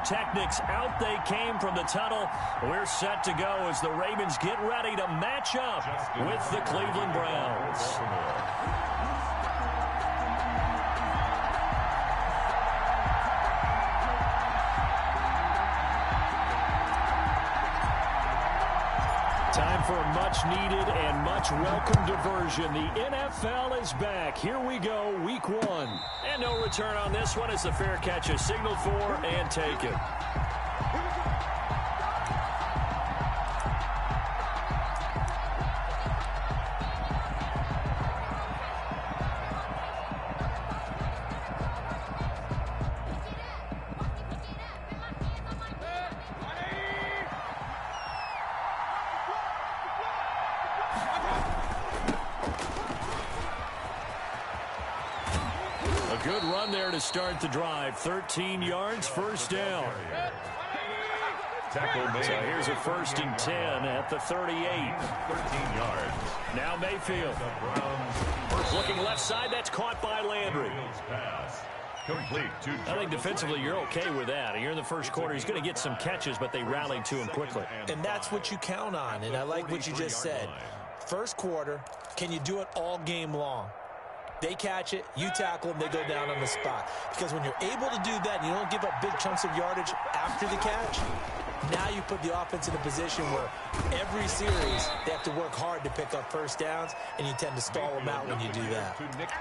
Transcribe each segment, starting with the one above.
pyrotechnics. Out they came from the tunnel. We're set to go as the Ravens get ready to match up with the Cleveland Browns. Time for a much-needed and much-welcome diversion. The NFL is back. Here we go, Week 1. And no return on this one as the fair catch is signaled for and taken. Good run there to start the drive. 13 yards, first down. So here's a 1st and 10 at the 38. 13 yards. Now Mayfield. Looking left side, that's caught by Landry. Complete. I think defensively you're okay with that. Here in the first quarter, he's going to get some catches, but they rallied to him quickly. And that's what you count on, and I like what you just said. First quarter, can you do it all game long? They catch it, you tackle them, they go down on the spot. Because when you're able to do that and you don't give up big chunks of yardage after the catch, now you put the offense in a position where every series they have to work hard to pick up first downs, and you tend to stall them out when you do that.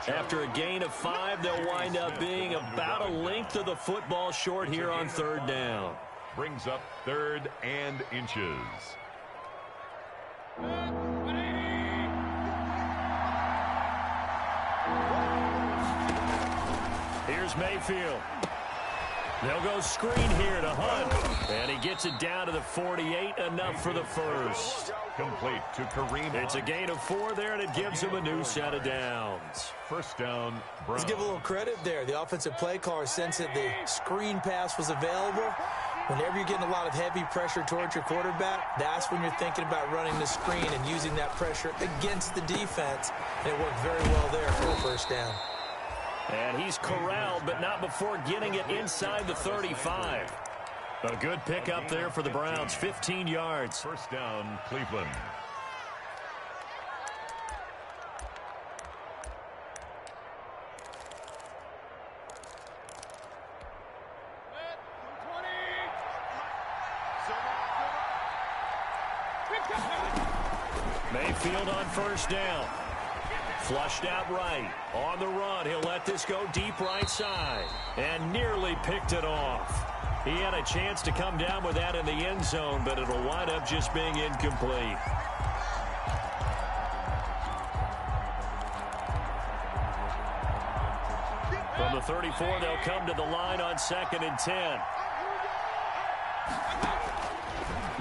After a gain of 5, they'll wind up being about a length of the football short here on 3rd down. Brings up 3rd and inches. Here's Mayfield. They'll go screen here to Hunt. And he gets it down to the 48, enough for the first. Complete to Kareem. It's a gain of 4 there, and it gives him a new set of downs. First down, Browns. Let's give a little credit there. The offensive play caller sensed that the screen pass was available. Whenever you're getting a lot of heavy pressure towards your quarterback, that's when you're thinking about running the screen and using that pressure against the defense. And it worked very well there for a first down. And he's corralled, but not before getting it inside the 35. A good pickup there for the Browns, 15 yards. First down, Cleveland. Mayfield on first down. Flushed out right. On the run, he'll let this go deep right side. And nearly picked it off. He had a chance to come down with that in the end zone, but it'll wind up just being incomplete. From the 34, they'll come to the line on 2nd and 10.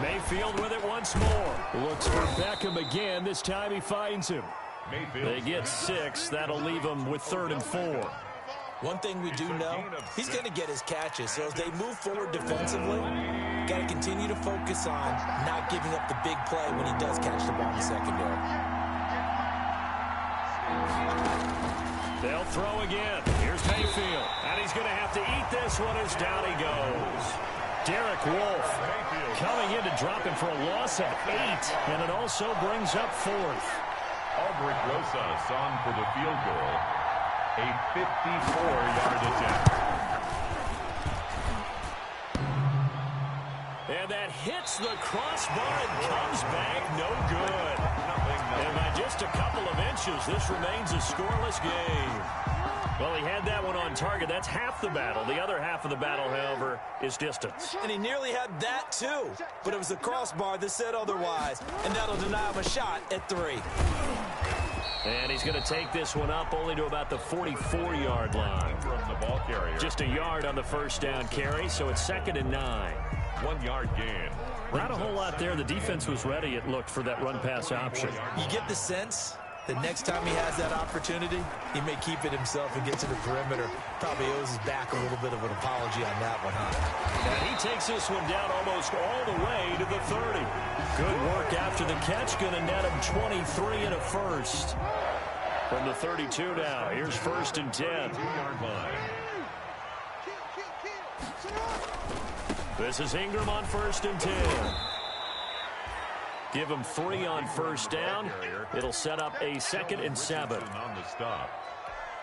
Mayfield with it once more. Looks for Beckham again. This time he finds him. They get 6. That'll leave him with 3rd and 4. One thing we do know, he's going to get his catches. So as they move forward defensively, got to continue to focus on not giving up the big play when he does catch the ball in the secondary. They'll throw again. Here's Mayfield. And he's going to have to eat this one as down he goes. Derek Wolf coming in to drop him for a loss of 8. And it also brings up 4th. Albrecht Rosas on for the field goal. A 54-yard attempt. And that hits the crossbar and comes back no good. And by just a couple of inches, this remains a scoreless game. Well, he had that one on target. That's half the battle. The other half of the battle, however, is distance. And he nearly had that, too. But it was the crossbar that said otherwise. And that'll deny him a shot at 3. And he's going to take this one up only to about the 44-yard line. From the ball carrier. Just a yard on the first down carry, so it's 2nd and 9. 1-yard gain. Not a whole lot there. The defense was ready, it looked, for that run-pass option. You get the sense that next time he has that opportunity, he may keep it himself and get to the perimeter. Probably owes his back a little bit of an apology on that one, huh? And he takes this one down almost all the way to the 30. Good work after the catch. Going to net him 23 and a first. From the 32 now, here's 1st and 10. 2-yard line. This is Ingram on 1st and 10. Give him 3 on 1st down. It'll set up a 2nd and 7. On the stop.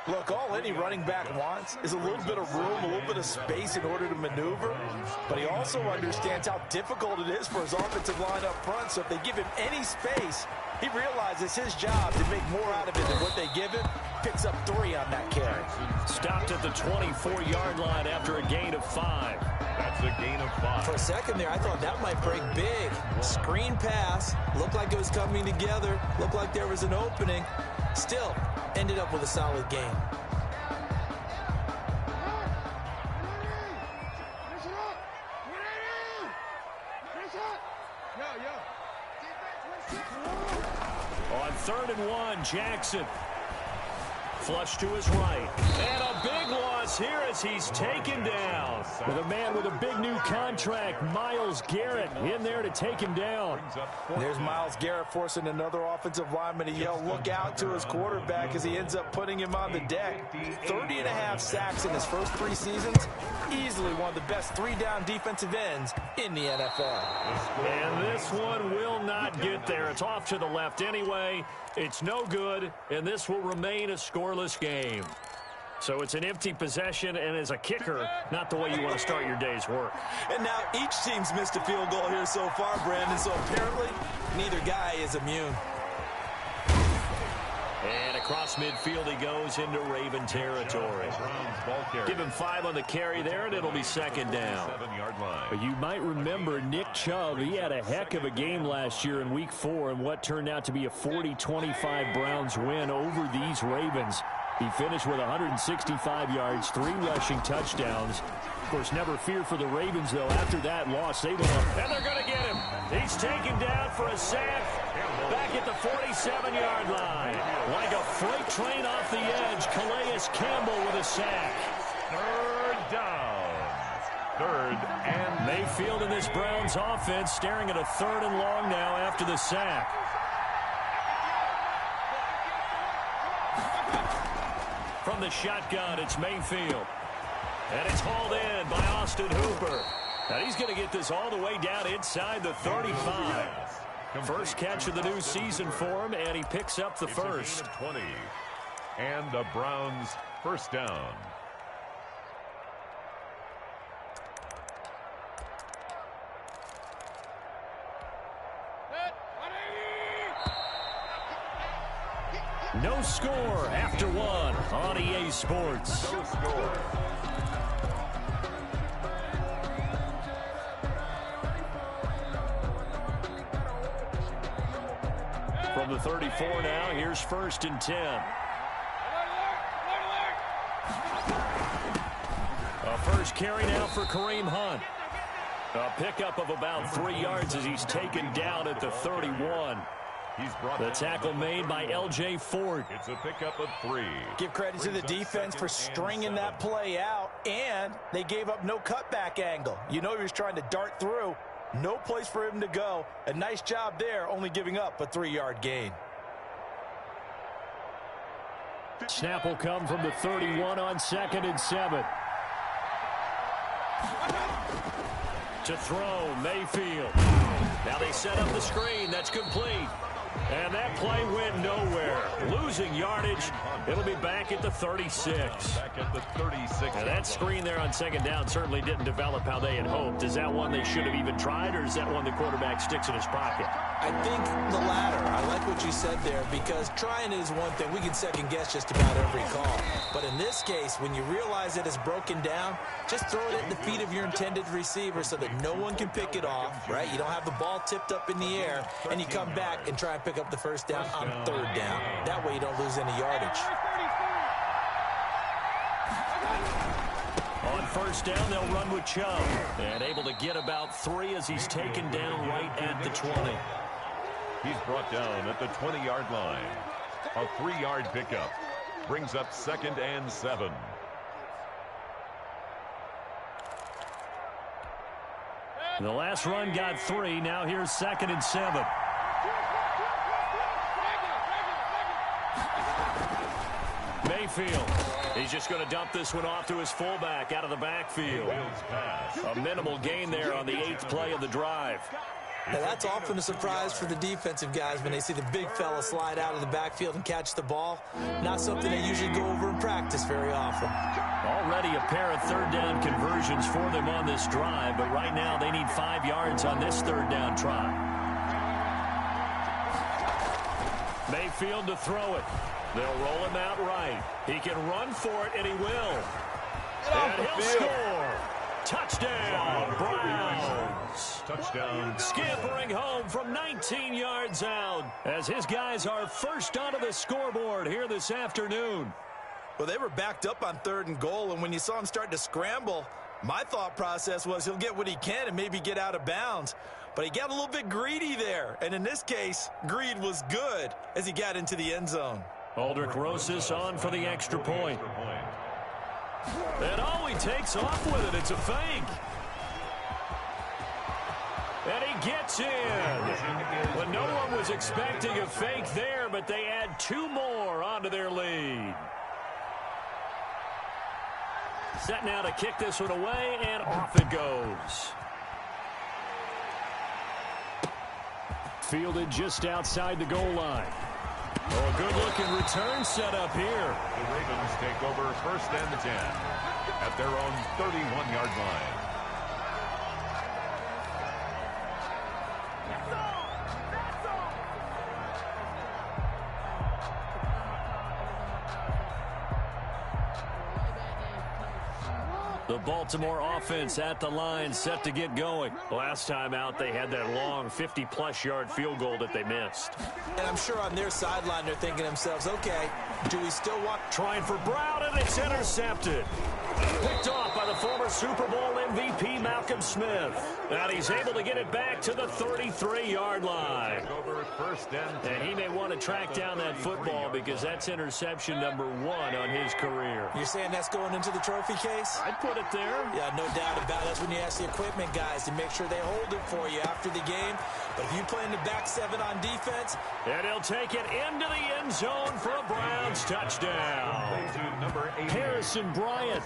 Look, all any running back wants is a little bit of room, a little bit of space in order to maneuver. But he also understands how difficult it is for his offensive line up front. So if they give him any space, he realizes his job to make more out of it than what they give him. Picks up 3 on that carry. Stopped at the 24-yard line after a gain of 5. That's a gain of 5. For a second there, I thought that might break big. Screen pass. Looked like it was coming together. Looked like there was an opening. Still, ended up with a solid game. On 3rd and 1, Jackson. Flush to his right. And a big loss here as he's taken down. With a man with a big new contract, Myles Garrett, in there to take him down. There's Myles Garrett forcing another offensive lineman to yell, look out to his quarterback as he ends up putting him on the deck. 30.5 sacks in his first 3 seasons. Easily one of the best 3-down defensive ends in the NFL. And this one will not get there. It's off to the left anyway. It's no good, and this will remain a scoreless game. So it's an empty possession, and as a kicker, not the way you want to start your day's work. And now each team's missed a field goal here so far, Brandon, so apparently neither guy is immune. And across midfield he goes into Raven territory. Give him 5 on the carry there, and it'll be 2nd down. 7-yard line. You might remember Nick Chubb. He had a heck of a game last year in Week 4 in what turned out to be a 40-25 Browns win over these Ravens. He finished with 165 yards, 3 rushing touchdowns. Of course, never fear for the Ravens, though. After that loss, they went up. And they're going to get him. He's taken down for a sack back at the 47-yard line. Like a freight train off the edge, Calais Campbell with a sack. 3rd down. 3rd and Mayfield in this Browns offense staring at a 3rd and long now after the sack. From the shotgun, it's Mayfield. And it's hauled in by Austin Hooper. And he's going to get this all the way down inside the 35. First catch of the new season for him, and he picks up the first. 20. And the Browns first down. No score after 1 on EA Sports. No score. From the 34 now, here's 1st and 10. A first carry now for Kareem Hunt. A pickup of about 3 yards as he's taken down at the 31. The tackle made by L.J. Ford. It's a pickup of 3. Give credit to the defense for stringing that play out, and they gave up no cutback angle. You know he was trying to dart through. No place for him to go. A nice job there, only giving up a 3-yard gain. Snap will come from the 31 on 2nd and 7. To throw, Mayfield. Now they set up the screen. That's complete. And that play went nowhere. Losing yardage. It'll be back at the 36. Back at the 36. And that screen there on 2nd down certainly didn't develop how they had hoped. Is that one they should have even tried, or is that one the quarterback sticks in his pocket? I think the latter. I like what you said there, because trying it is one thing. We can second guess just about every call. But in this case, when you realize it is broken down, just throw it at the feet of your intended receiver so that no one can pick it off, right? You don't have the ball tipped up in the air, and you come back and try and pick up the first down on 3rd down. That way you don't lose any yardage. On 1st down, they'll run with Chubb. And able to get about 3 as he's taken down right at the 20. He's brought down at the 20-yard line. A 3-yard pickup brings up 2nd and 7. The last run got 3. Now here's 2nd and 7. Mayfield. He's just going to dump this one off to his fullback out of the backfield. A minimal gain there on the 8th play of the drive. Now, that's often a surprise for the defensive guys when they see the big fella slide out of the backfield and catch the ball. Not something they usually go over in practice very often. Already a pair of third down conversions for them on this drive, but right now they need 5 yards on this third down try. Mayfield to throw it. They'll roll him out right. He can run for it, and he will. And he'll score. Touchdown, Browns. Touchdown. Scampering home from 19 yards out as his guys are first onto the scoreboard here this afternoon. Well, they were backed up on 3rd and goal, and when you saw him start to scramble, my thought process was he'll get what he can and maybe get out of bounds. But he got a little bit greedy there, and in this case, greed was good as he got into the end zone. Aldrich Rosas on for the extra point. And he takes off with it. It's a fake. And he gets in. But no one was expecting a fake there, but they add 2 more onto their lead. Set now to kick this one away, and off it goes. Fielded just outside the goal line. Oh, good-looking return set up here. The Ravens take over 1st and 10 at their own 31-yard line. The Baltimore offense at the line, set to get going. Last time out, they had that long 50-plus yard field goal that they missed. And I'm sure on their sideline, they're thinking to themselves, okay, do we still want... Trying for Brown, and it's intercepted. Picked off by the former Super Bowl MVP Malcolm Smith. And he's able to get it back to the 33-yard line. Over 1st and 10. And he may want to track down that football because that's interception number 1 on his career. You're saying that's going into the trophy case? I'd put it there. Yeah, no doubt about it. That's when you ask the equipment guys to make sure they hold it for you after the game. But if you play in the back 7 on defense... And he'll take it into the end zone for a Browns touchdown. Harrison Bryant,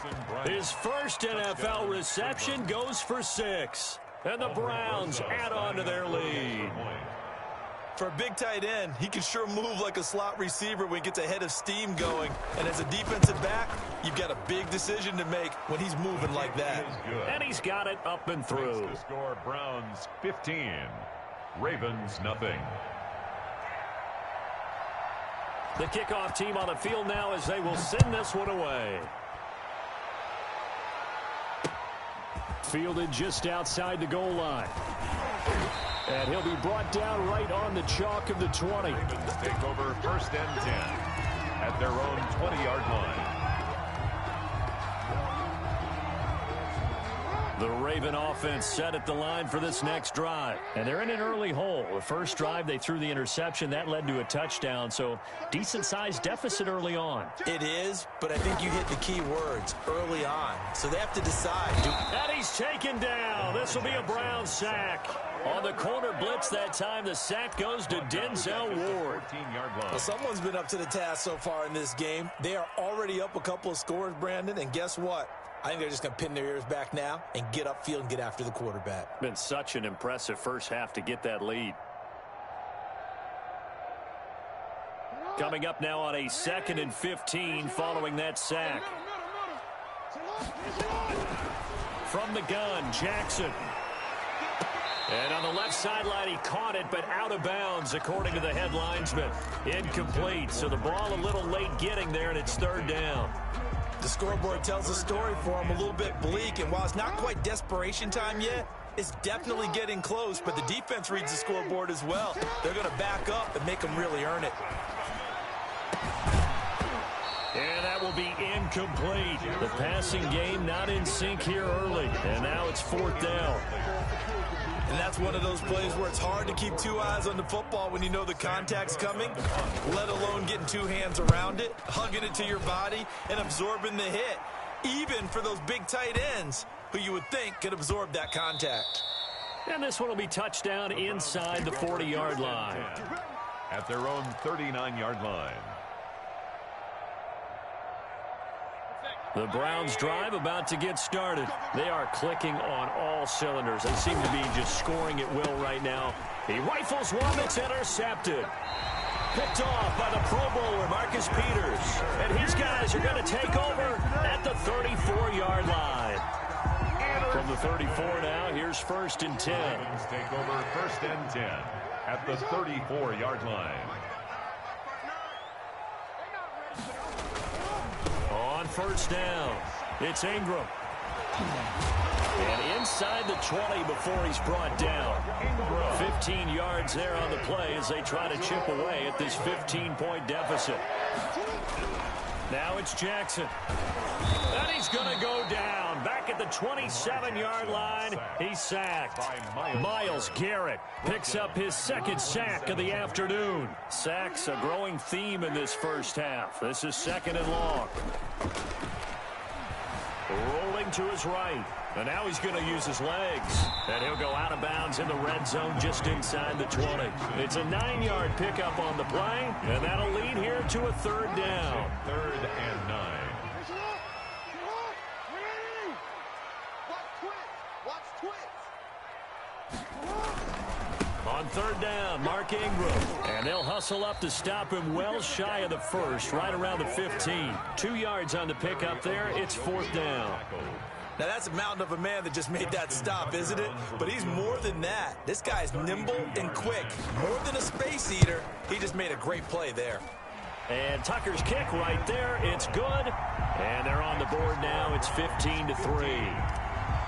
his first NFL reception, goes for 6. And the Browns add on to their lead. For a big tight end, he can sure move like a slot receiver when he gets a head of steam going. And as a defensive back, you've got a big decision to make when he's moving like that. And he's got it up and through. The score, Browns 15, Ravens nothing. The kickoff team on the field now as they will send this one away. Fielded just outside the goal line. And he'll be brought down right on the chalk of the 20. Ravens take over 1st and 10 at their own 20-yard line. The Raven offense set at the line for this next drive. And they're in an early hole. The first drive, they threw the interception. That led to a touchdown, so decent-sized deficit early on. It is, but I think you hit the key words, early on. So they have to decide. And he's taken down. This will be a Brown sack. On the corner blitz that time, the sack goes to Denzel Ward. 14-yard line. Well, someone's been up to the task so far in this game. They are already up a couple of scores, Brandon, and guess what? I think they're just going to pin their ears back now and get upfield and get after the quarterback. Been such an impressive first half to get that lead. Coming up now on a 2nd and 15 following that sack. From the gun, Jackson. And on the left sideline, he caught it, but out of bounds, according to the head linesman. Incomplete, so the ball a little late getting there, and it's 3rd down. The scoreboard tells a story for him, a little bit bleak, and while it's not quite desperation time yet, it's definitely getting close, but the defense reads the scoreboard as well. They're going to back up and make them really earn it. And that will be incomplete. The passing game not in sync here early, and now it's 4th down. And that's one of those plays where it's hard to keep 2 eyes on the football when you know the contact's coming, let alone getting 2 hands around it, hugging it to your body, and absorbing the hit, even for those big tight ends who you would think could absorb that contact. And this one will be touchdown inside the 40-yard line. At their own 39-yard line. The Browns drive about to get started. They are clicking on all cylinders. They seem to be just scoring at will right now. He rifles one that's intercepted. Picked off by the Pro Bowler, Marcus Peters. And his guys are going to take over at the 34-yard line. From the 34 now, here's 1st and 10. Ravens take over 1st and 10 at the 34-yard line. On 1st down, it's Ingram. And inside the 20 before he's brought down. 15 yards there on the play as they try to chip away at this 15-point deficit. Now it's Jackson. And he's going to go down. Back at the 27-yard line, he's sacked. Myles Garrett picks up his 2nd sack of the afternoon. Sacks a growing theme in this first half. This is 2nd and long. Rolling to his right. And now he's going to use his legs. And he'll go out of bounds in the red zone just inside the 20. It's a 9-yard pickup on the play. And that'll lead here to a 3rd down. 3rd and 9. On 3rd down, Mark Ingram. And they'll hustle up to stop him well shy of the 1st, right around the 15. 2 yards on the pickup there. It's 4th down. Now, that's a mountain of a man that just made that stop, isn't it? But he's more than that. This guy's nimble and quick. More than a space eater. He just made a great play there. And Tucker's kick right there. It's good. And they're on the board now. It's 15-3.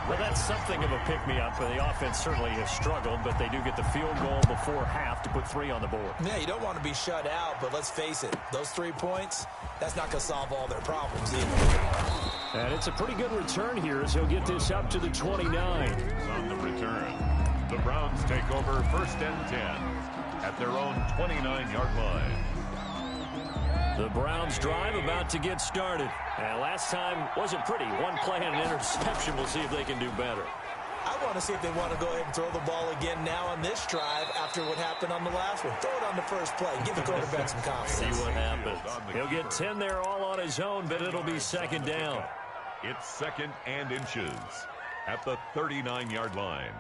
Well, that's something of a pick-me-up. The offense certainly has struggled, but they do get the field goal before half to put 3 on the board. Yeah, you don't want to be shut out, but let's face it. Those 3 points, that's not going to solve all their problems either. And it's a pretty good return here as he'll get this up to the 29. On the return, the Browns take over 1st and 10 at their own 29-yard line. The Browns drive about to get started. And last time wasn't pretty. 1 play and an interception. We'll see if they can do better. I want to see if they want to go ahead and throw the ball again now on this drive after what happened on the last one. Throw it on the first play. Give the quarterback some confidence. See what happens. He'll get 10 there all on his own, but it'll be 2nd down. It's 2nd and inches at the 39-yard line.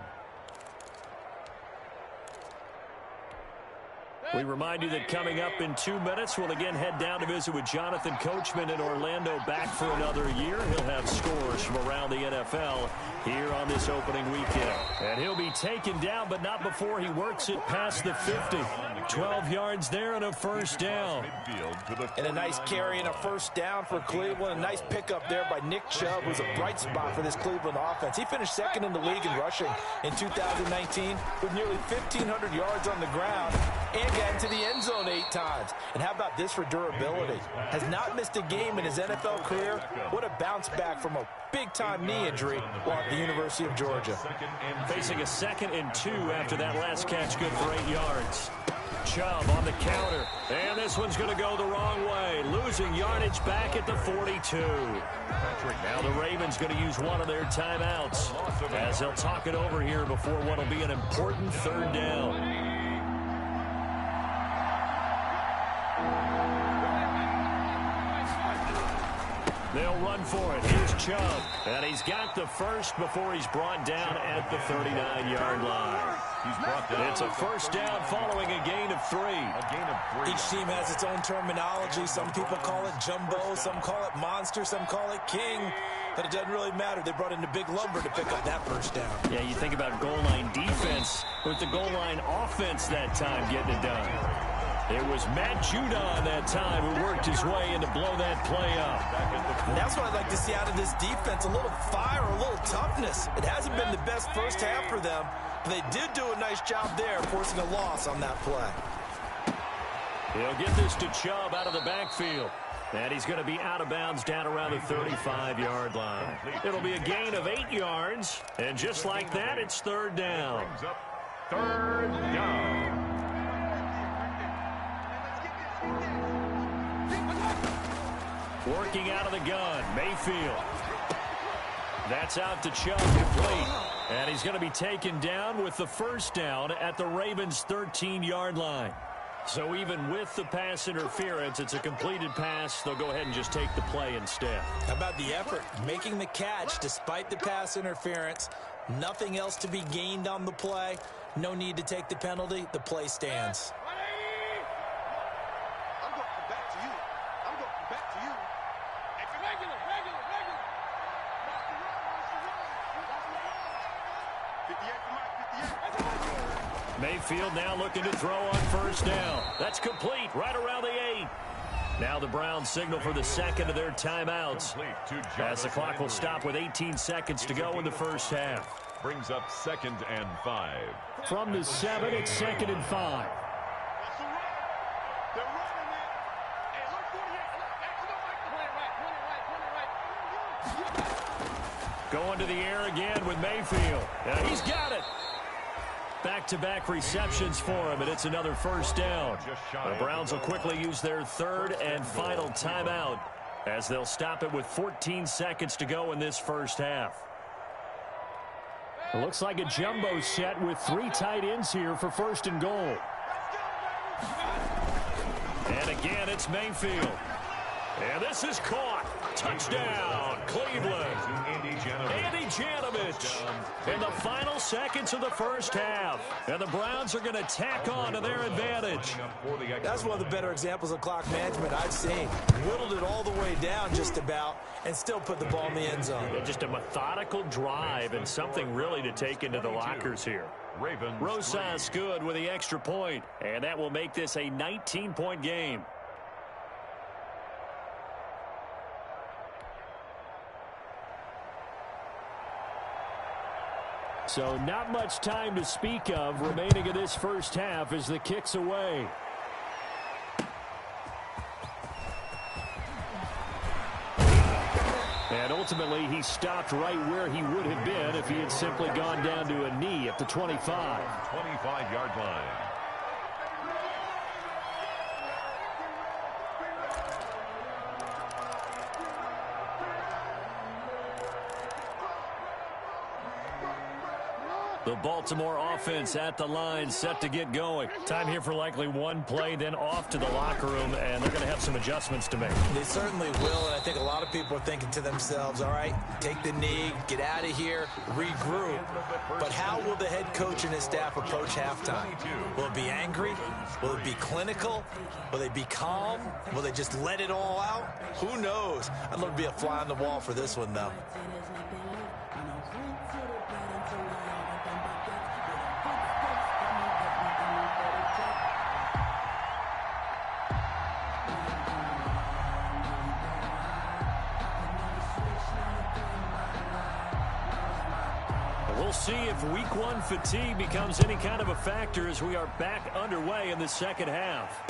We remind you that coming up in 2 minutes, we'll again head down to visit with Jonathan Coachman in Orlando, back for another year. He'll have scores from around the NFL here on this opening weekend. And he'll be taken down, but not before he works it past the 50. 12 yards there and a 1st down. And a nice carry and a 1st down for Cleveland. A nice pickup there by Nick Chubb, who's a bright spot for this Cleveland offense. He finished 2nd in the league in rushing in 2019 with nearly 1,500 yards on the ground and got into the end zone 8 times. And how about this for durability? Has not missed a game in his NFL career. What a bounce back from a big-time knee injury while at the University of Georgia. Facing a 2nd and 2 after that last catch, good for 8 yards. Chubb on the counter, and this one's going to go the wrong way, losing yardage back at the 42. Now the Ravens going to use one of their timeouts as they'll talk it over here before what will be an important 3rd down. They'll run for it. Here's Chubb. And he's got the 1st before he's brought down at the 39-yard line. It's a 1st down following a gain of 3. Each team has its own terminology. Some people call it jumbo. Some call it monster. Some call it king. But it doesn't really matter. They brought in the big lumber to pick up that 1st down. Yeah, you think about goal line defense with the goal line offense that time getting it done. It was Matt Judon that time who worked his way in to blow that play up. And that's what I'd like to see out of this defense, a little fire, a little toughness. It hasn't been the best first half for them, but they did do a nice job there forcing a loss on that play. He'll get this to Chubb out of the backfield. And he's going to be out of bounds down around the 35-yard line. It'll be a gain of 8 yards. And just like that, it's 3rd down. 3rd down. Working out of the gun, Mayfield. That's out to Chubb, complete. And he's going to be taken down with the 1st down at the Ravens' 13-yard line. So even with the pass interference, it's a completed pass. They'll go ahead and just take the play instead. How about the effort? Making the catch despite the pass interference. Nothing else to be gained on the play. No need to take the penalty. The play stands. I'm going back to you. I'm going back to you. Regular. 58. Mayfield now looking to throw on first down. That's complete right around the 8. Now the Browns signal for the second of their timeouts, as the clock will stop with 18 seconds to go in the first half. Brings up 2nd and 5. From the 7, it's 2nd and 5. That's a run. They're running it. Hey, look 48. Going to the air again with Mayfield. Now he's got it. Back-to-back receptions for him, and it's another first down. The Browns will quickly use their third and final timeout, as they'll stop it with 14 seconds to go in this first half. It looks like a jumbo set with 3 tight ends here for first and goal. And again, it's Mayfield. And this is caught. Touchdown, Cleveland. Andy Janovich in the final seconds of the first half. And the Browns are going to tack on to their advantage. That's one of the better examples of clock management I've seen. Whittled it all the way down just about and still put the ball in the end zone. Yeah, just a methodical drive and something really to take into the lockers here. Rosas good with the extra point, and that will make this a 19-point game. So not much time to speak of remaining in this first half as the kick's away. And ultimately, he stopped right where he would have been if he had simply gone down to a knee at the 25. 25-yard line. The Baltimore offense at the line, set to get going. Time here for likely one play, then off to the locker room, and they're going to have some adjustments to make. They certainly will, and I think a lot of people are thinking to themselves, all right, take the knee, get out of here, regroup. But how will the head coach and his staff approach halftime? Will it be angry? Will it be clinical? Will they be calm? Will they just let it all out? Who knows? I'd love to be a fly on the wall for this one, though. We'll see if week one fatigue becomes any kind of a factor as we are back underway in the second half.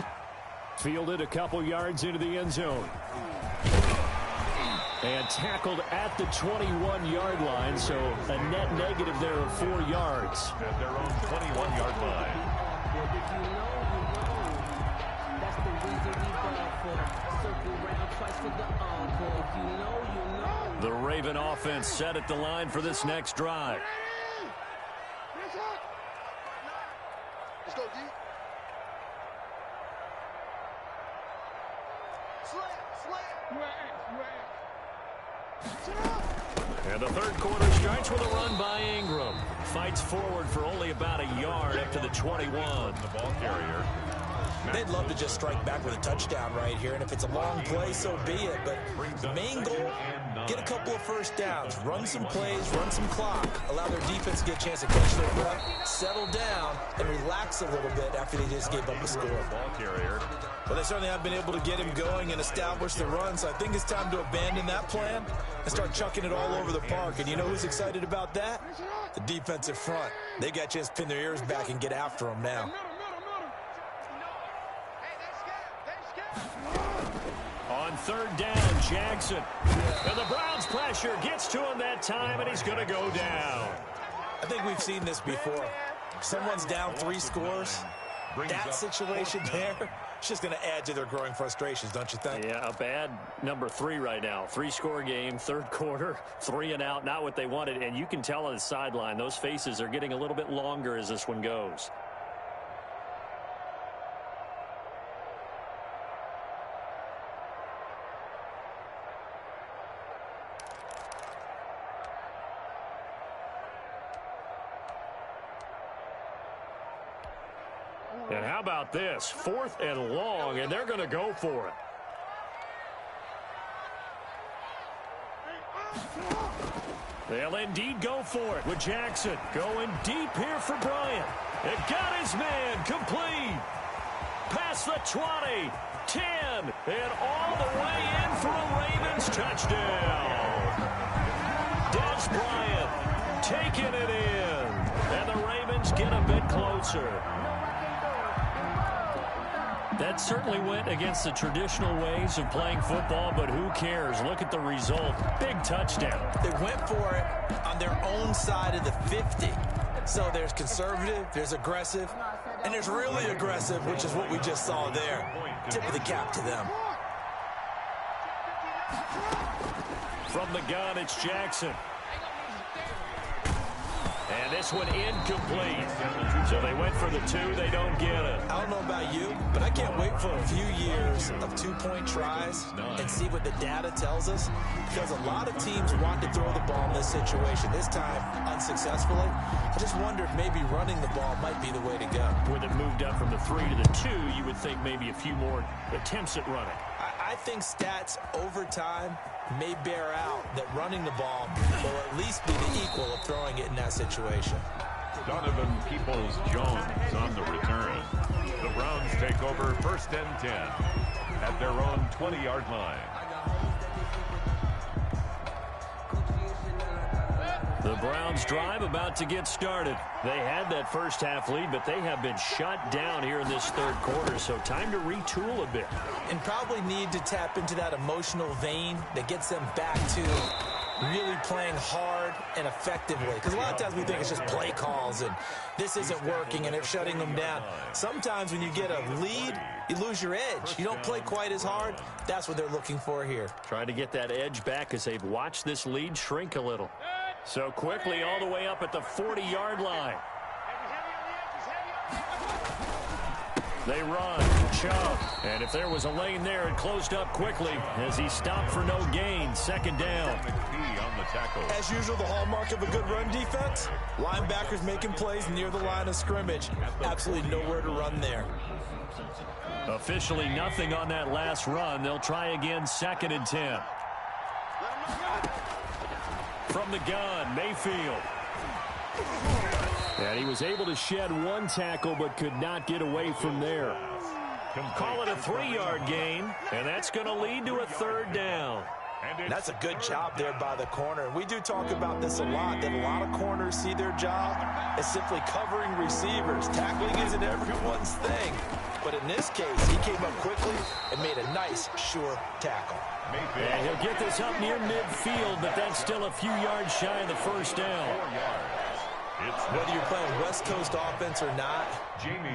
Fielded a couple yards into the end zone. And tackled at the 21-yard line, so a net negative there of 4 yards. At their own 21-yard line. The Raven offense set at the line for this next drive. Let's go, D. And the third quarter starts with a run by Ingram. Fights forward for only about a yard up to the 21. The ball carrier. They'd love to just strike back with a touchdown right here, and if it's a long play, so be it. But the main goal, get a couple of first downs, run some plays, run some clock, allow their defense to get a chance to catch their breath, settle down, and relax a little bit after they just gave up a score. Ball carrier. Well, they certainly have been able to get him going and establish the run, so I think it's time to abandon that plan and start chucking it all over the park. And you know who's excited about that? The defensive front. They got a chance to pin their ears back and get after him now. On third down, Jackson. And the Browns pressure gets to him that time, and he's going to go down. I think we've seen this before. Someone's down 3 scores. That situation there, it's just going to add to their growing frustrations, don't you think? Yeah, a bad number 3 right now. 3-score game, third quarter, 3 and out, not what they wanted. And you can tell on the sideline, those faces are getting a little bit longer as this one goes. And how about this? 4th and long, and they're going to go for it. They'll indeed go for it with Jackson going deep here for Bryant. It got his man complete. Past the 20, 10, and all the way in for a Ravens touchdown. Des Bryant taking it in, and the Ravens get a bit closer. That certainly went against the traditional ways of playing football, but who cares? Look at the result. Big touchdown. They went for it on their own side of the 50. So there's conservative, there's aggressive, and there's really aggressive, which is what we just saw there. Tip of the cap to them. From the gun, it's Jackson. And this one incomplete. So they went for the 2. They don't get it. I don't know about you, but I can't wait for a few years of 2-point tries and see what the data tells us. Because a lot of teams want to throw the ball in this situation. This time, unsuccessfully. I just wonder if maybe running the ball might be the way to go. With it moved up from the 3 to the 2, you would think maybe a few more attempts at running. I think stats over time may bear out that running the ball will at least be the equal of throwing it in that situation. Donovan Peoples-Jones on the return. The Browns take over 1st and 10 at their own 20-yard line. The Browns drive about to get started. They had that first half lead, but they have been shut down here in this 3rd quarter, so time to retool a bit. And probably need to tap into that emotional vein that gets them back to really playing hard and effectively. Because a lot of times we think it's just play calls and this isn't working and they're shutting them down. Sometimes when you get a lead, you lose your edge. You don't play quite as hard. That's what they're looking for here. Trying to get that edge back as they've watched this lead shrink a little. So quickly all the way up at the 40-yard line. They run, Chubb, and if there was a lane there, it closed up quickly as he stopped for no gain. 2nd down. As usual, the hallmark of a good run defense, linebackers making plays near the line of scrimmage. Absolutely nowhere to run there. Officially nothing on that last run. They'll try again, 2nd and 10. From the gun, Mayfield. And he was able to shed 1 tackle but could not get away from there. Call it a 3-yard gain, and that's going to lead to a 3rd down. That's a good job there by the corner. We do talk about this a lot, that a lot of corners see their job as simply covering receivers. Tackling isn't everyone's thing. But in this case, he came up quickly and made a nice, sure tackle. And he'll get this up near midfield, but that's still a few yards shy of the 1st down. Whether you're playing West Coast offense or not,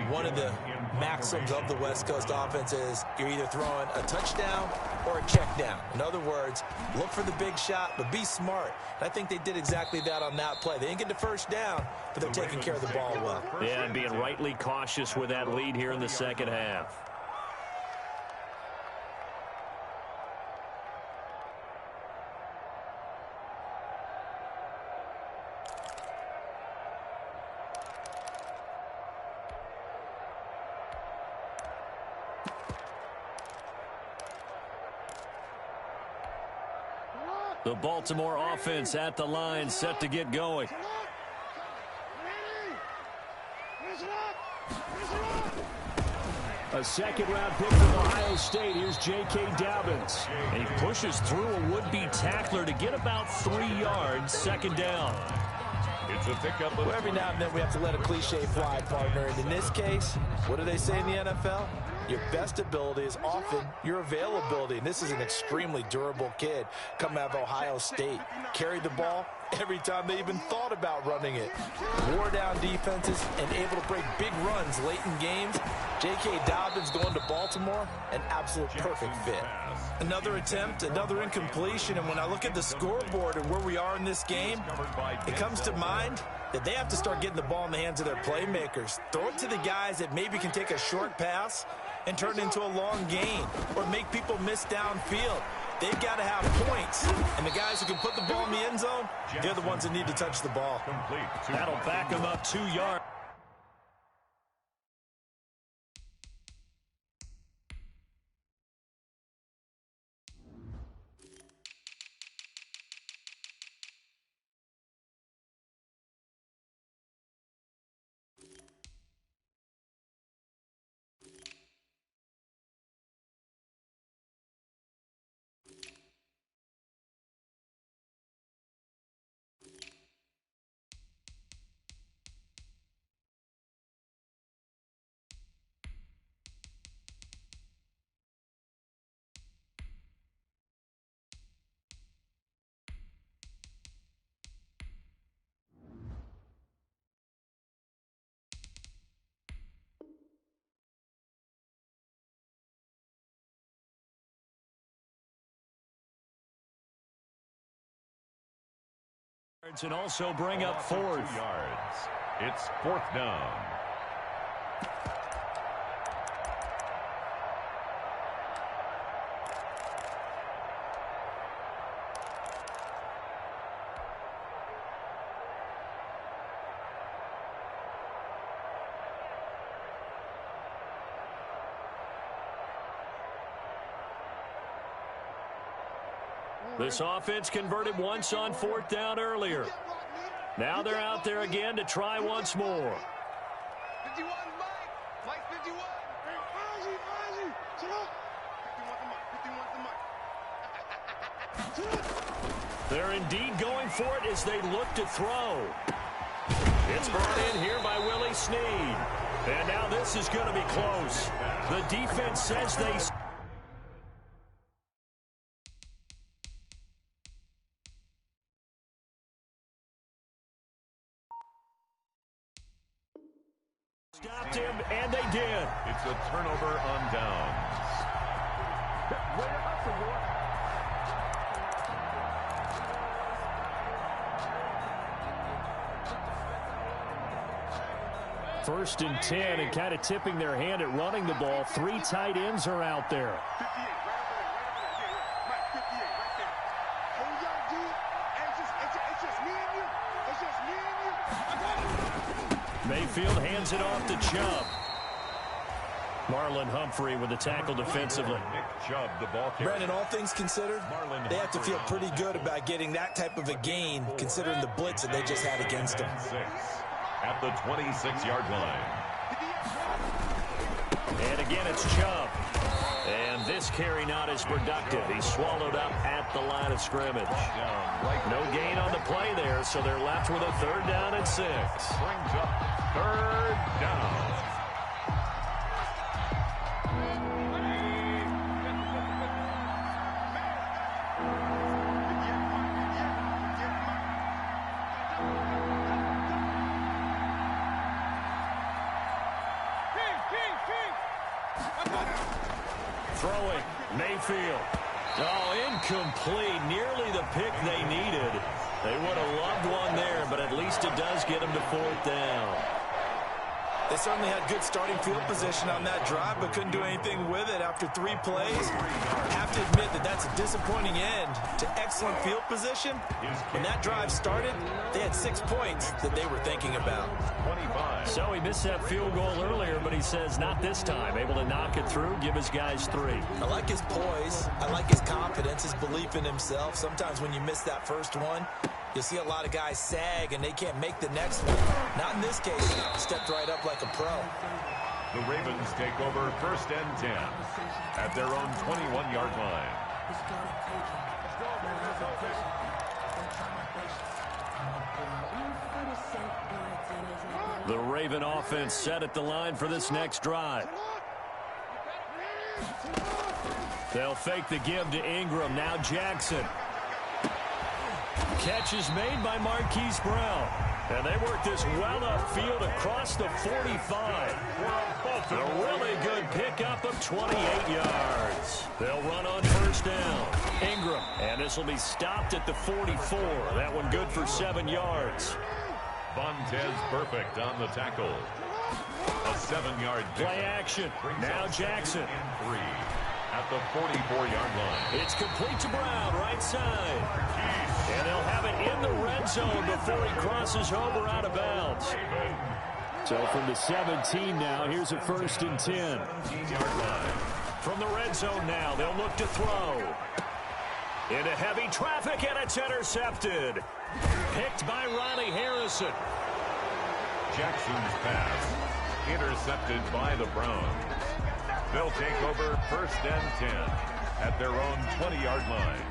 one of the maxims of the West Coast offense is you're either throwing a touchdown or a check down. In other words, look for the big shot, but be smart. And I think they did exactly that on that play. They didn't get the 1st down, but they're taking care of the ball well. Yeah, and being rightly cautious with that lead here in the 2nd half. The Baltimore offense at the line, set to get going. A 2nd-round pick from Ohio State. Here's J.K. Dobbins. And he pushes through a would-be tackler to get about 3 yards, 2nd down. It's a pickup. Well, every now and then we have to let a cliche fly, partner. And in this case, what do they say in the NFL? Your best ability is often your availability. And this is an extremely durable kid coming out of Ohio State. Carried the ball every time they even thought about running it. Wore down defenses and able to break big runs late in games. J.K. Dobbins going to Baltimore, an absolute perfect fit. Another attempt, another incompletion. And when I look at the scoreboard and where we are in this game, it comes to mind that they have to start getting the ball in the hands of their playmakers. Throw it to the guys that maybe can take a short pass and turn it into a long gain or make people miss downfield. They've got to have points. And the guys who can put the ball in the end zone, they're the ones that need to touch the ball. That'll back them up 2 yards. And also bring up fourth. 2 yards. It's fourth down. This offense converted once on fourth down earlier. Now they're out there again to try once more. 51, Mike. 51. They're indeed going for it as they look to throw. It's brought in here by Willie Snead. And now this is going to be close. The defense says they... stopped him, and they did. It's a turnover on downs. First and 10, and kind of tipping their hand at running the ball. 3 tight ends are out there. 58, right Mike, 58, right there. Hold y'all deep, and it's just me and you. It's just me and you. Mayfield hands it off to Chubb. Marlon Humphrey with the tackle defensively. Nick Chubb, the ball carrier. Brandon, all things considered, they have to feel pretty good about getting that type of a gain, considering the blitz that they just had against them. 6 at the 26-yard line. And again, it's Chubb. And this carry not as productive. He's swallowed up at the line of scrimmage. No gain on the play there, so they're left with a 3rd down and 6. Brings up 3rd down. Throwing, Mayfield. Oh, incomplete. Nearly the pick they needed. They would have loved one there, but at least it does get them to 4th down. They certainly had good starting field position on that drive, but couldn't do anything with it after 3 plays. I have to admit that that's a disappointing end to excellent field position. When that drive started, they had 6 points that they were thinking about. 25. So he missed that field goal earlier, but he says not this time. Able to knock it through, give his guys 3. I like his poise. I like his confidence, his belief in himself. Sometimes when you miss that first one, you'll see a lot of guys sag and they can't make the next one. Not in this case. Stepped right up like a pro. The Ravens take over 1st and 10 at their own 21-yard line. The Raven offense set at the line for this next drive. They'll fake the give to Ingram. Now Jackson. Catch is made by Marquise Brown. And they work this well upfield across the 45. A really good pickup of 28 yards. They'll run on 1st down. Ingram. And this will be stopped at the 44. That one good for 7 yards. Vontez perfect on the tackle. A 7-yard Play action. Now Jackson. 3 at the 44-yard line. It's complete to Brown, right side. And they'll have it in the red zone before he crosses over out of bounds. So from the 17 now, here's a 1st and 10. From the red zone now, they'll look to throw. Into heavy traffic, and it's intercepted. Picked by Ronnie Harrison. Jackson's pass intercepted by the Browns. They'll take over 1st and 10 at their own 20-yard line.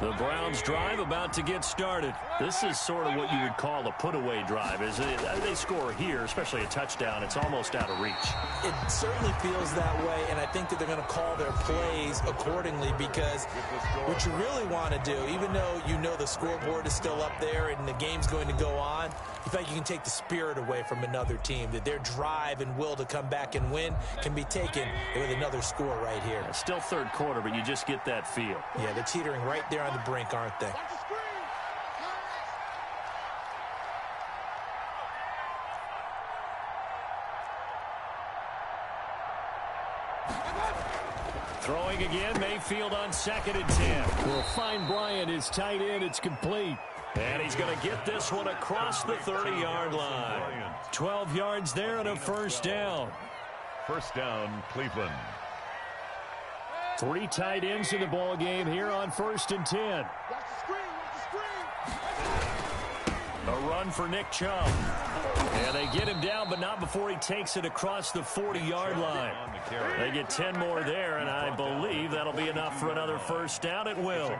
The Browns drive about to get started. This is sort of what you would call a put-away drive. As they score here, especially a touchdown, it's almost out of reach. It certainly feels that way, and I think that they're going to call their plays accordingly, because what you really want to do, even though you know the scoreboard is still up there and the game's going to go on, you feel like you can take the spirit away from another team, that their drive and will to come back and win can be taken with another score right here. Yeah, still third quarter, but you just get that feel. Yeah, they're teetering right there on the brink, aren't they? Throwing again, Mayfield on 2nd and 10. Will find Bryant, his tight end. It's complete. And he's going to get this one across the 30-yard line. 12 yards there and a first down. First down, Cleveland. 3 tight ends in the ball game here on 1st and 10. A run for Nick Chubb. And they get him down, but not before he takes it across the 40-yard line. They get 10 more there, and I believe that'll be enough for another first down. It will.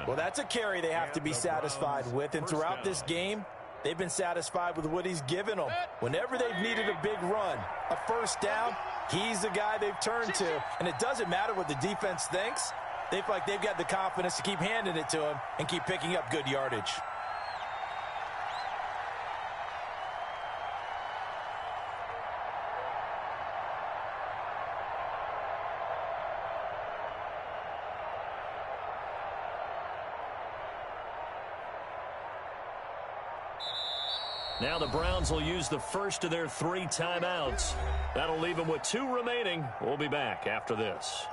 Well, that's a carry they have to be satisfied with, and throughout this game, they've been satisfied with what he's given them. Whenever they've needed a big run, a first down, he's the guy they've turned to. And it doesn't matter what the defense thinks. They feel like they've got the confidence to keep handing it to him and keep picking up good yardage. Now the Browns will use the first of their 3 timeouts. That'll leave them with 2 remaining. We'll be back after this.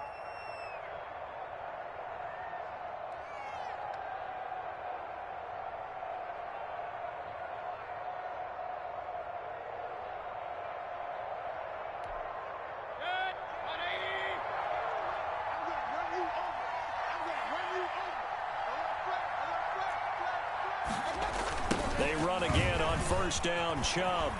They run again on first down, Chubb.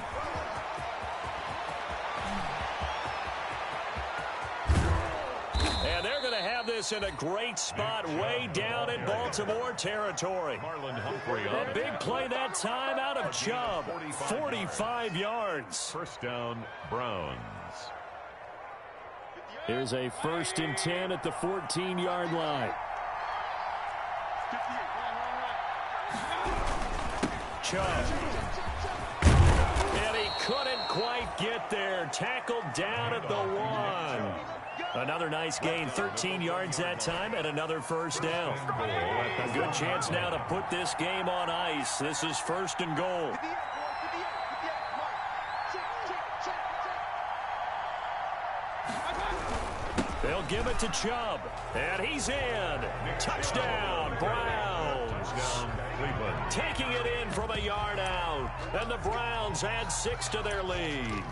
And they're going to have this in a great spot way down in Baltimore territory. A big play that time out of Chubb. 45 yards. First down, Browns. Here's a 1st and 10 at the 14-yard line. Chubb. And he couldn't quite get there. Tackled down at the 1. Another nice gain, 13 yards that time, and another first down. A good chance now to put this game on ice. This is 1st and goal. They'll give it to Chubb, and he's in. Touchdown, Browns. Taking it in from a yard out, and the Browns add 6 to their lead.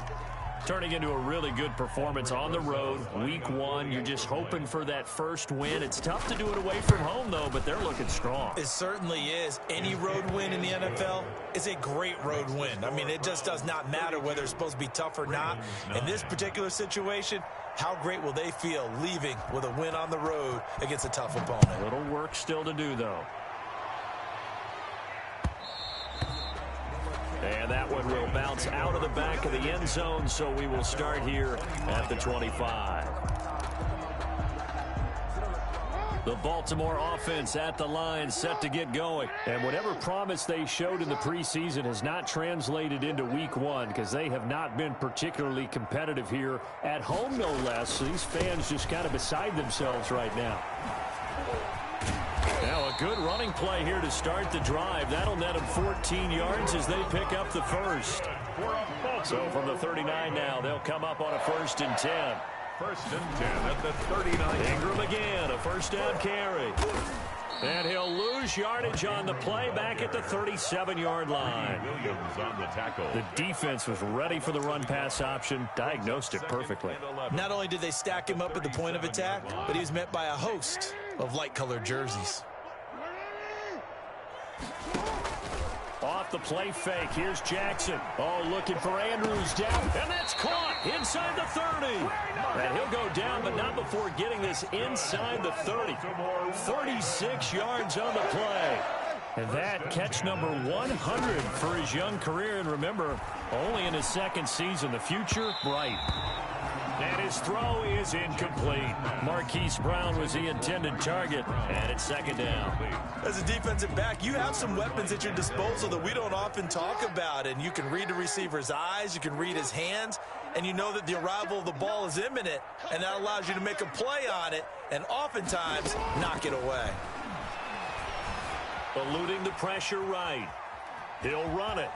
Turning into a really good performance on the road. Week 1, you're just hoping for that first win. It's tough to do it away from home, though, but they're looking strong. It certainly is. Any road win in the NFL is a great road win. I mean, it just does not matter whether it's supposed to be tough or not. In this particular situation, how great will they feel leaving with a win on the road against a tough opponent? A little work still to do, though. And that one will bounce out of the back of the end zone, so we will start here at the 25. The Baltimore offense at the line, set to get going. And whatever promise they showed in the preseason has not translated into week 1, because they have not been particularly competitive here at home, no less. So these fans just kind of beside themselves right now. Now a good running play here to start the drive. That'll net them 14 yards as they pick up the first. So from the 39 now, they'll come up on a 1st and 10. 1st and 10 at the 39. Ingram again, a first down carry. And he'll lose yardage on the play back at the 37-yard line. Williams on the tackle. The defense was ready for the run-pass option, diagnosed it perfectly. Not only did they stack him up at the point of attack, but he was met by a host of light-colored jerseys. Off the play fake. Here's Jackson. Oh, looking for Andrews down. And that's caught inside the 30. And he'll go down, but not before getting this inside the 30. 36 yards on the play. And that catch number 100 for his young career. And remember, only in his second season. The future bright. And his throw is incomplete. Marquise Brown was the intended target, and it's second down. As a defensive back, you have some weapons at your disposal that we don't often talk about, and you can read the receiver's eyes, you can read his hands, and you know that the arrival of the ball is imminent, and that allows you to make a play on it, and oftentimes knock it away. Eluding the pressure right. He'll run it.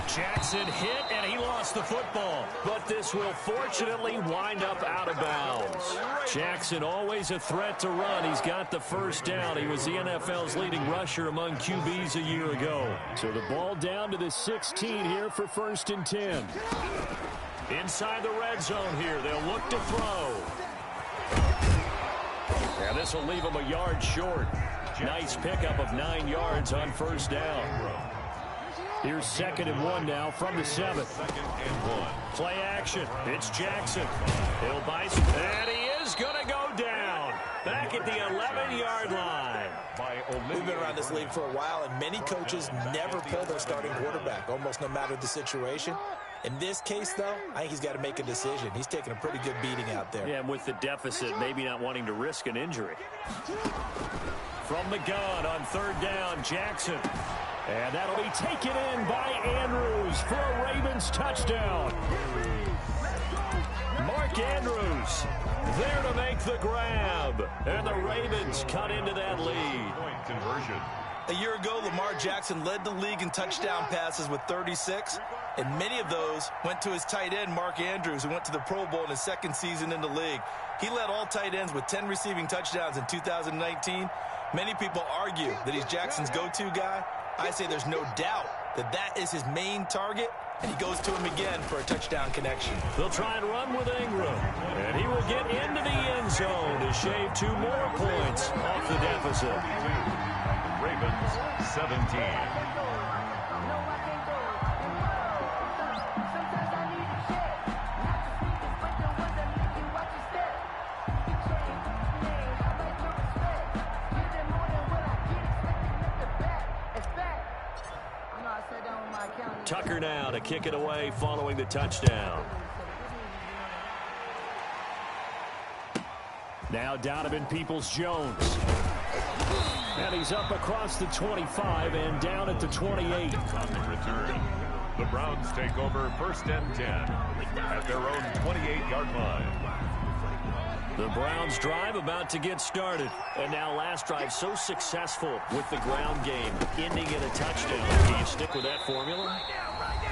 Jackson hit, and he lost the football. But this will fortunately wind up out of bounds. Jackson always a threat to run. He's got the first down. He was the NFL's leading rusher among QBs a year ago. So the ball down to the 16 here for 1st and 10. Inside the red zone here. They'll look to throw. And this will leave him a yard short. Nice pickup of 9 yards on first down. Here's 2nd and 1 now from the 7. Play action. It's Jackson. He'll bice. And he is going to go down. Back at the 11-yard line. We've been around this league for a while, and many coaches never pull their starting quarterback, almost no matter the situation. In this case, though, I think he's got to make a decision. He's taking a pretty good beating out there. Yeah, and with the deficit, maybe not wanting to risk an injury. From the gun on 3rd down, Jackson. And that'll be taken in by Andrews for a Ravens touchdown. Mark Andrews there to make the grab. And the Ravens cut into that lead. Point conversion. A year ago, Lamar Jackson led the league in touchdown passes with 36, and many of those went to his tight end, Mark Andrews, who went to the Pro Bowl in his 2nd season in the league. He led all tight ends with 10 receiving touchdowns in 2019. Many people argue that he's Jackson's go-to guy. I say there's no doubt that that is his main target, and he goes to him again for a touchdown connection. They'll try and run with Ingram, and he will get into the end zone to shave 2 more points off the deficit. Ravens 17. Tucker now to kick it away following the touchdown. Now Donovan Peoples-Jones. And he's up across the 25 and down at the 28. On the return, the Browns take over 1st and 10 at their own 28-yard line. The Browns drive about to get started. And now last drive so successful with the ground game, ending in a touchdown. Do you stick with that formula?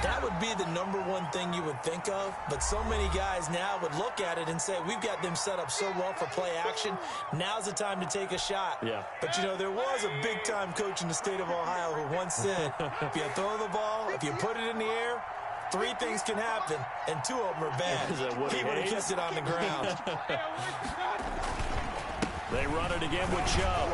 That would be the #1 thing you would think of, but so many guys now would look at it and say, we've got them set up so well for play action. Now's the time to take a shot. Yeah. But, you know, there was a big-time coach in the state of Ohio who once said, if you throw the ball, if you put it in the air, 3 things can happen, and 2 of them are bad. He would have kept it on the ground. They run it again with Chubb.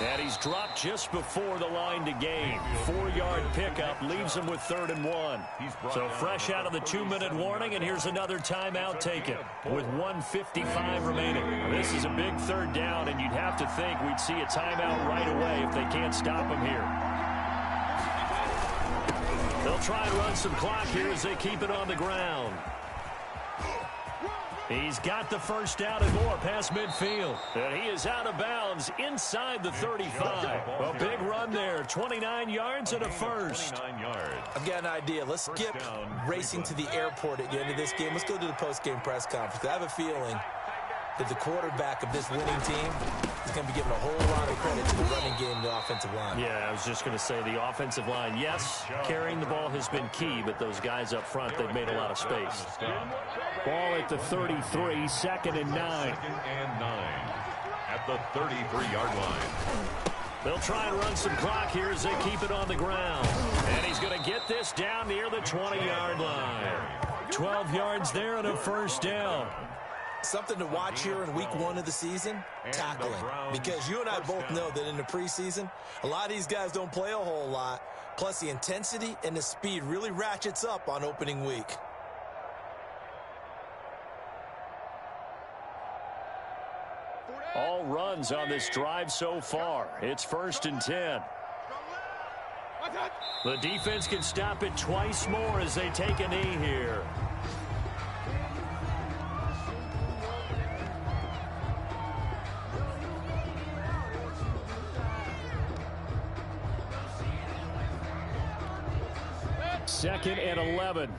And he's dropped just before the line to gain. 4-yard pickup leaves him with 3rd and 1. So fresh out of the 2-minute warning, and here's another timeout taken with 1:55 remaining. This is a big 3rd down, and you'd have to think we'd see a timeout right away if they can't stop him here. They'll try and run some clock here as they keep it on the ground. He's got the first down and more past midfield. And he is out of bounds inside the 35. A big run there. 29 yards and a first. 29 yards. I've got an idea. Let's skip racing to the airport at the end of this game. Let's go to the post-game press conference. I have a feeling that the quarterback of this winning team is going to be given a whole lot of credit to the running game and the offensive line. Yeah, I was just going to say the offensive line, yes, carrying the ball has been key, but those guys up front, they've made a lot of space. Ball at the 33, 2nd and 9. 2nd and 9 at the 33-yard line. They'll try and run some clock here as they keep it on the ground. And he's going to get this down near the 20-yard line. 12 yards there and a first down. Something to watch here in week 1 of the season, tackling. Because you and I both know that in the preseason, a lot of these guys don't play a whole lot. Plus, the intensity and the speed really ratchets up on opening week. All runs on this drive so far. It's 1st and 10. The defense can stop it twice more as they take a knee here. Second and 11.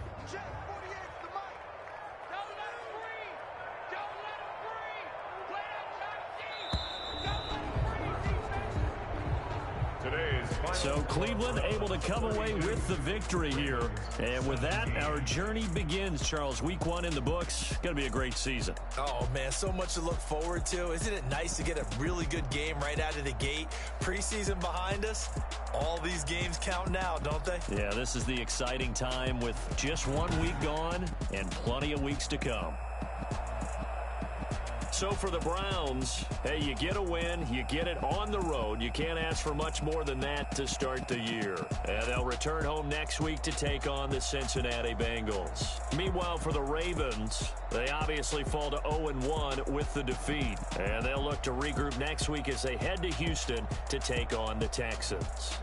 So Cleveland able to come away with the victory here. And with that, our journey begins, Charles. Week 1 in the books. Going to be a great season. Oh, man, so much to look forward to. Isn't it nice to get a really good game right out of the gate? Preseason behind us. All these games count now, don't they? Yeah, this is the exciting time with just 1 week gone and plenty of weeks to come. So for the Browns, hey, you get a win, you get it on the road. You can't ask for much more than that to start the year. And they'll return home next week to take on the Cincinnati Bengals. Meanwhile, for the Ravens, they obviously fall to 0-1 with the defeat. And they'll look to regroup next week as they head to Houston to take on the Texans.